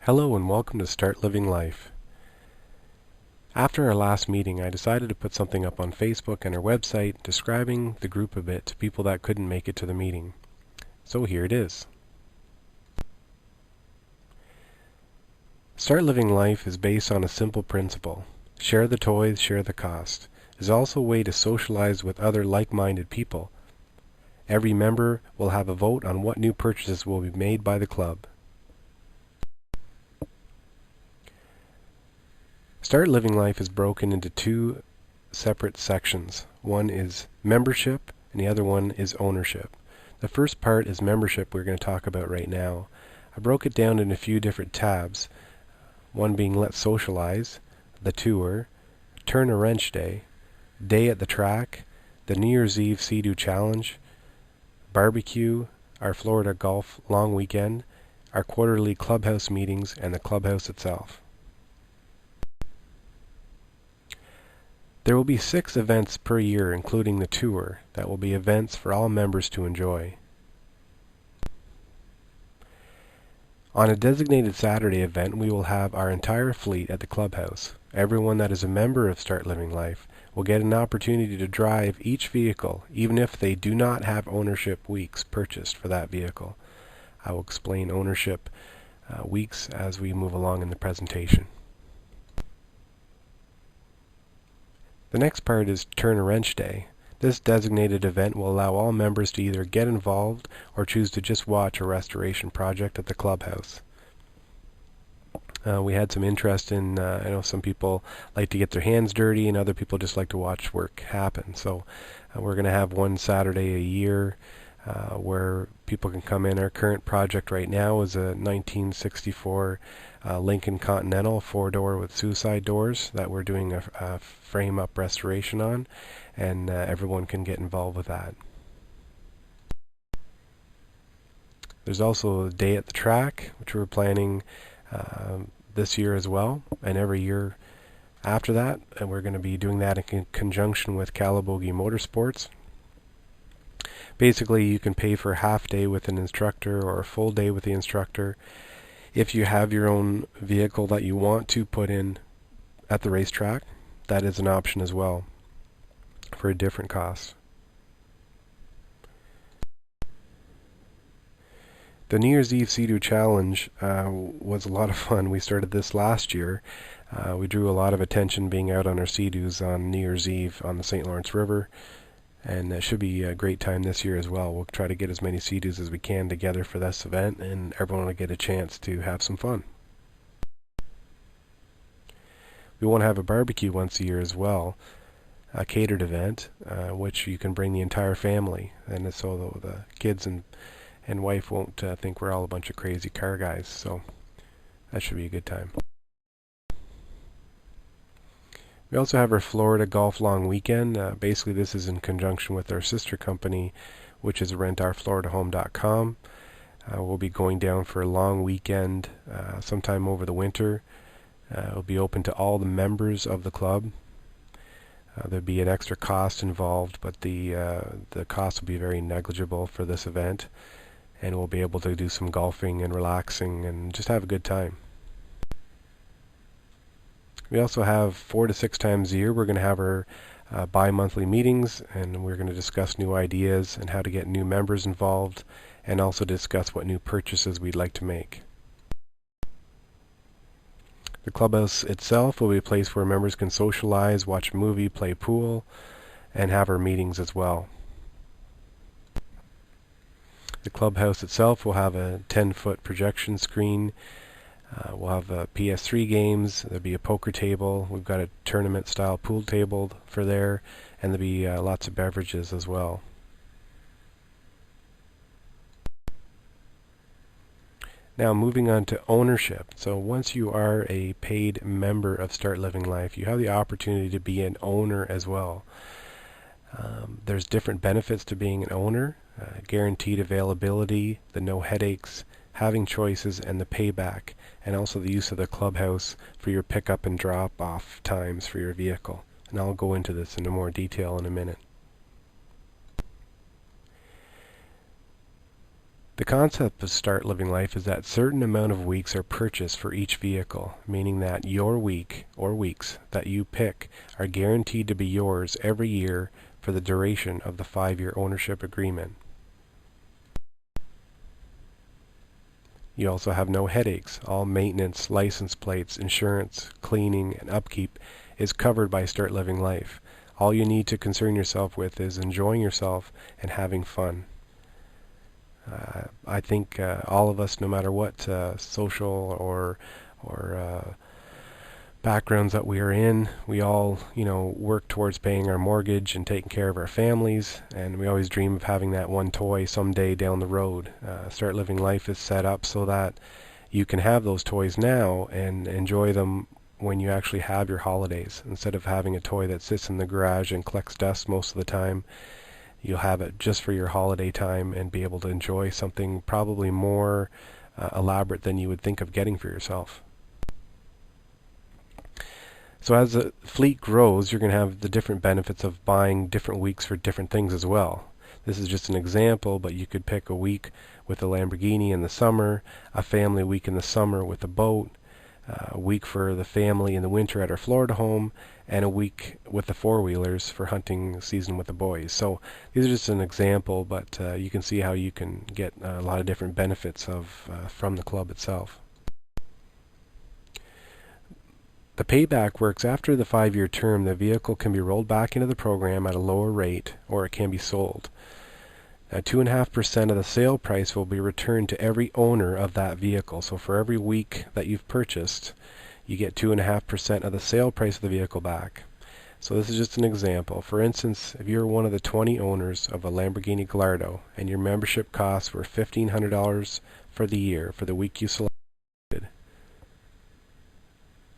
Hello and welcome to Start Living Life. After our last meeting, I decided to put something up on Facebook and our website describing the group a bit to people that couldn't make it to the meeting. So here it is. Start Living Life is based on a simple principle. Share the toys, share the cost. It is also a way to socialize with other like-minded people. Every member will have a vote on what new purchases will be made by the club. Start Living Life is broken into two separate sections. One is membership and the other one is ownership. The first part is membership we're going to talk about right now. I broke it down in a few different tabs. One being Let's Socialize, the tour, Turn a Wrench Day, Day at the Track, the New Year's Eve Sea-Doo Challenge, barbecue, our Florida golf long weekend, our quarterly clubhouse meetings, and the clubhouse itself. There will be 6 events per year, including the tour, that will be events for all members to enjoy. On a designated Saturday event, we will have our entire fleet at the clubhouse. Everyone that is a member of Start Living Life will get an opportunity to drive each vehicle, even if they do not have ownership weeks purchased for that vehicle. I will explain ownership weeks as we move along in the presentation. The next part is Turn a Wrench Day. This designated event will allow all members to either get involved or choose to just watch a restoration project at the clubhouse. We had some interest in, I know some people like to get their hands dirty and other people just like to watch work happen. So we're going to have one Saturday a year where people can come in. Our current project right now is a 1964 Lincoln Continental 4-door with suicide doors that we're doing a frame-up restoration on, and everyone can get involved with that. There's also a Day at the Track, which we're planning this year as well, and every year after that, and we're going to be doing that in conjunction with Calabogie Motorsports. Basically, you can pay for a half day with an instructor or a full day with the instructor. If you have your own vehicle that you want to put in at the racetrack, that is an option as well for a different cost. The New Year's Eve Sea-Doo Challenge was a lot of fun. We started this last year. We drew a lot of attention being out on our Sea-Doos on New Year's Eve on the St. Lawrence River. And it should be a great time this year as well. We'll try to get as many Sea-Doos as we can together for this event, and everyone will get a chance to have some fun. We want to have a barbecue once a year as well, a catered event, which you can bring the entire family, and so the kids and wife won't think we're all a bunch of crazy car guys. So that should be a good time. We also have our Florida Golf Long Weekend. Basically, this is in conjunction with our sister company, which is rentourfloridahome.com. We'll be going down for a long weekend sometime over the winter. It will be open to all the members of the club. There'll be an extra cost involved, but the cost will be very negligible for this event, and we'll be able to do some golfing and relaxing and just have a good time. We also have 4 to 6 times a year we're going to have our bi-monthly meetings, and we're going to discuss new ideas and how to get new members involved, and also discuss what new purchases we'd like to make. The clubhouse itself will be a place where members can socialize, watch a movie, play pool, and have our meetings as well. The clubhouse itself will have a 10-foot projection screen. We'll have PS3 games. There'll be a poker table. We've got a tournament-style pool table for there, and there'll be lots of beverages as well. Now, moving on to ownership. So once you are a paid member of Start Living Life, you have the opportunity to be an owner as well. There's different benefits to being an owner: guaranteed availability, the no headaches, having choices, and the payback, and also the use of the clubhouse for your pickup and drop off times for your vehicle. And I'll go into this in more detail in a minute. The concept of Start Living Life is that certain amount of weeks are purchased for each vehicle, meaning that your week or weeks that you pick are guaranteed to be yours every year for the duration of the 5-year ownership agreement. You also have no headaches. All maintenance, license plates, insurance, cleaning, and upkeep is covered by Start Living Life. All you need to concern yourself with is enjoying yourself and having fun. I think all of us, no matter what social or backgrounds that we are in, we all, work towards paying our mortgage and taking care of our families, and we always dream of having that one toy someday down the road. Start Living Life is set up so that you can have those toys now and enjoy them when you actually have your holidays. Instead of having a toy that sits in the garage and collects dust most of the time, you'll have it just for your holiday time and be able to enjoy something probably more elaborate than you would think of getting for yourself. So as the fleet grows, you're going to have the different benefits of buying different weeks for different things as well. This is just an example, but you could pick a week with a Lamborghini in the summer, a family week in the summer with a boat, a week for the family in the winter at our Florida home, and a week with the four-wheelers for hunting season with the boys. So these are just an example, but you can see how you can get a lot of different benefits from the club itself. The payback works after the 5-year term. The vehicle can be rolled back into the program at a lower rate, or it can be sold. Now, 2.5% of the sale price will be returned to every owner of that vehicle. So for every week that you've purchased, you get 2.5% of the sale price of the vehicle back. So this is just an example. For instance, if you're one of the 20 owners of a Lamborghini Gallardo and your membership costs were $1,500 for the year for the week you selected,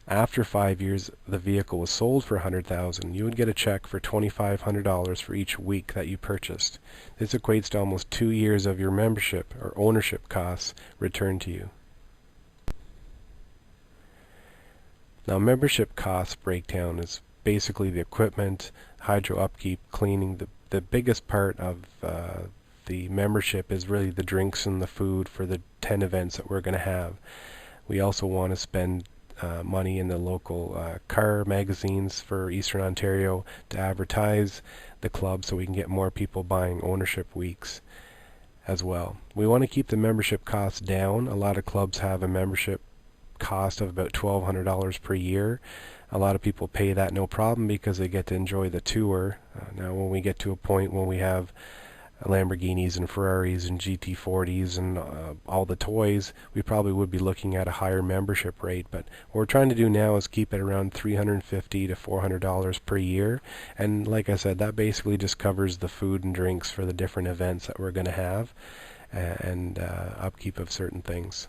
after 5 years the vehicle was sold for $100,000, you would get a check for $2,500 for each week that you purchased. This equates to almost 2 years of your membership or ownership costs returned to you. Now, membership cost breakdown is basically the equipment, hydro upkeep, cleaning. The biggest part of the membership is really the drinks and the food for the 10 events that we're going to have. We also want to spend money in the local car magazines for Eastern Ontario to advertise the club so we can get more people buying ownership weeks as well. We want to keep the membership costs down. A lot of clubs have a membership cost of about $1,200 per year. A lot of people pay that no problem because they get to enjoy the tour. Now when we get to a point when we have Lamborghinis and Ferraris and GT40s and all the toys, we probably would be looking at a higher membership rate. But what we're trying to do now is keep it around $350 to $400 per year. And like I said, that basically just covers the food and drinks for the different events that we're going to have and upkeep of certain things.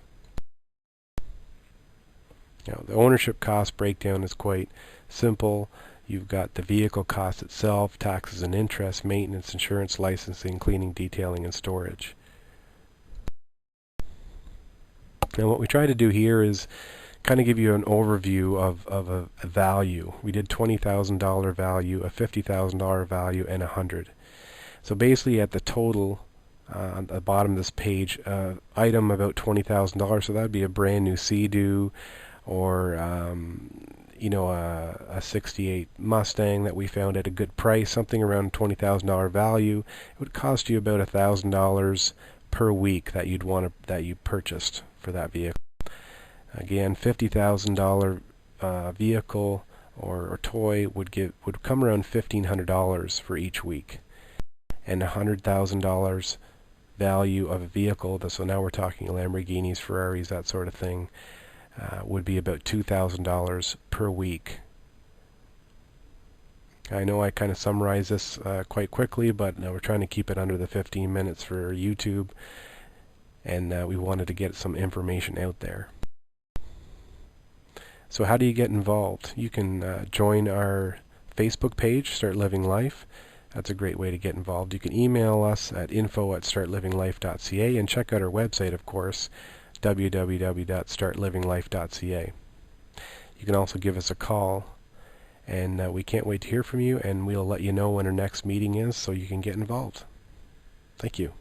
Now, the ownership cost breakdown is quite simple. You've got the vehicle cost itself, taxes and interest, maintenance, insurance, licensing, cleaning, detailing, and storage. Now what we try to do here is kind of give you an overview of a value. We did $20,000 value, a $50,000 value, and $100,000. So basically at the total, on the bottom of this page, item about $20,000, so that would be a brand new Sea-Doo, or a 68 Mustang that we found at a good price, something around $20,000 value. It would cost you about $1,000 per week that you purchased for that vehicle. Again, $50,000 vehicle or toy would come around $1,500 for each week, and $100,000 value of a vehicle. So now we're talking Lamborghinis, Ferraris, that sort of thing. Would be about $2,000 per week. I know I kind of summarized this quite quickly, but we're trying to keep it under the 15 minutes for YouTube, and we wanted to get some information out there. So how do you get involved? You can join our Facebook page, Start Living Life. That's a great way to get involved. You can email us at info@startlivinglife.ca and check out our website, of course, www.startlivinglife.ca. You can also give us a call, and we can't wait to hear from you, and we'll let you know when our next meeting is so you can get involved. Thank you.